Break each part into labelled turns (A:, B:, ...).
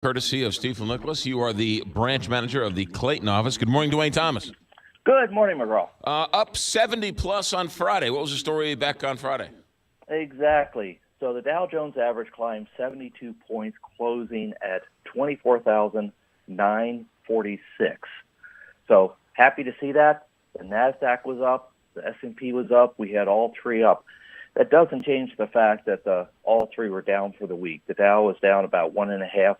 A: Courtesy of Stifel Nicholas. You are the branch manager of the Clayton office. Good morning, Dwayne Thomas.
B: Good morning, McGraw.
A: Up 70 plus on Friday. What was the story back on Friday?
B: Exactly. So the Dow Jones average climbed 72 points, closing at 24,946. So happy to see that. The NASDAQ was up. The S&P was up. We had all three up. That doesn't change the fact that all three were down for the week. The Dow was down about 1.5%.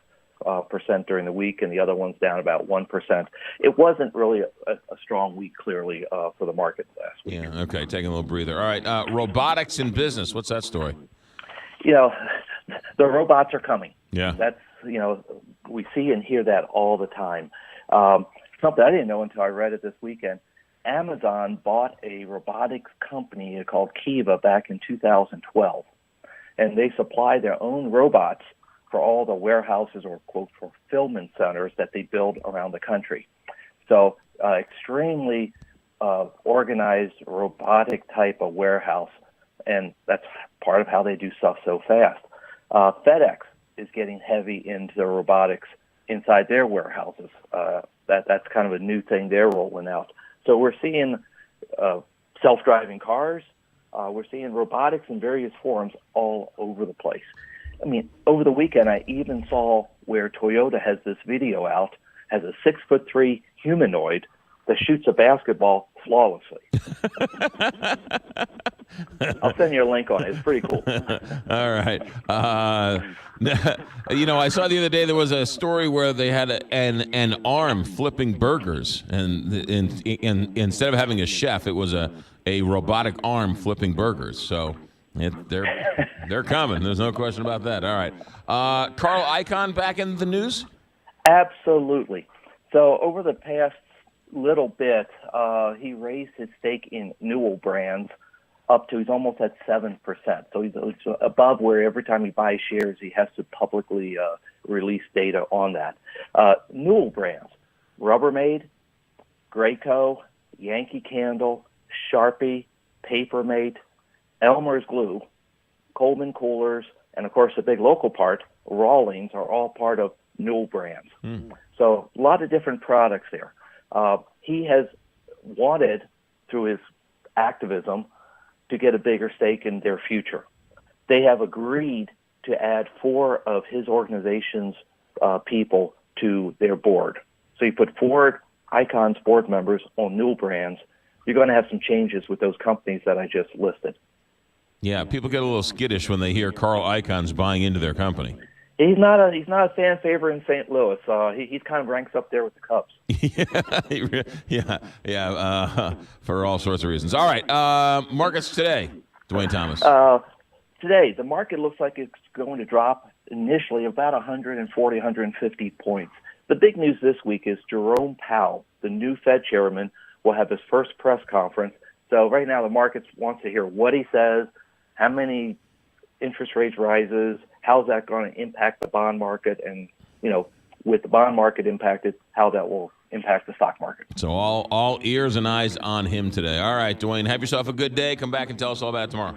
B: During the week, and the other one's down about 1%. It wasn't really a strong week, clearly, for the market last week.
A: Yeah, okay, taking a little breather. All right, robotics in business. What's that story?
B: You know, the robots are coming.
A: Yeah.
B: That's, we see and hear that all the time. Something I didn't know until I read it this weekend. Amazon bought a robotics company called Kiva back in 2012, and they supply their own robots for all the warehouses or, quote, fulfillment centers that they build around the country. So extremely organized robotic type of warehouse, and that's part of how they do stuff so fast. FedEx is getting heavy into the robotics inside their warehouses. That's kind of a new thing they're rolling out. So we're seeing self-driving cars. We're seeing robotics in various forms all over the place. I mean, over the weekend, I even saw where Toyota has this video out, has a 6'3" humanoid that shoots a basketball flawlessly. I'll send you a link on it. It's pretty cool.
A: All right. I saw the other day there was a story where they had an arm flipping burgers, and instead of having a chef, it was a robotic arm flipping burgers. So they're coming. There's no question about that. All right. Carl Icahn back in the news?
B: Absolutely. So over the past little bit, he raised his stake in Newell Brands up to, he's almost at 7%. So he's above where every time he buys shares, he has to publicly release data on that. Newell Brands, Rubbermaid, Graco, Yankee Candle, Sharpie, Papermate, Elmer's Glue, Coleman Coolers, and of course the big local part, Rawlings, are all part of Newell Brands. So a lot of different products there. He has wanted, through his activism, to get a bigger stake in their future. They have agreed to add 4 of his organization's people to their board. So you put 4 Icahn's board members on Newell Brands. You're going to have some changes with those companies that I just listed.
A: Yeah, people get a little skittish when they hear Carl Icahn's buying into their company.
B: He's not a fan favorite in St. Louis. He kind of ranks up there with the Cubs.
A: For all sorts of reasons. All right, markets today, Dwayne Thomas.
B: Today, the market looks like it's going to drop initially about 140, 150 points. The big news this week is Jerome Powell, the new Fed chairman, will have his first press conference. So right now the market wants to hear what he says, how many interest rates rises, how's that going to impact the bond market, and, with the bond market impacted, how that will impact the stock market.
A: So all ears and eyes on him today. All right, Dwayne, have yourself a good day. Come back and tell us all about it tomorrow.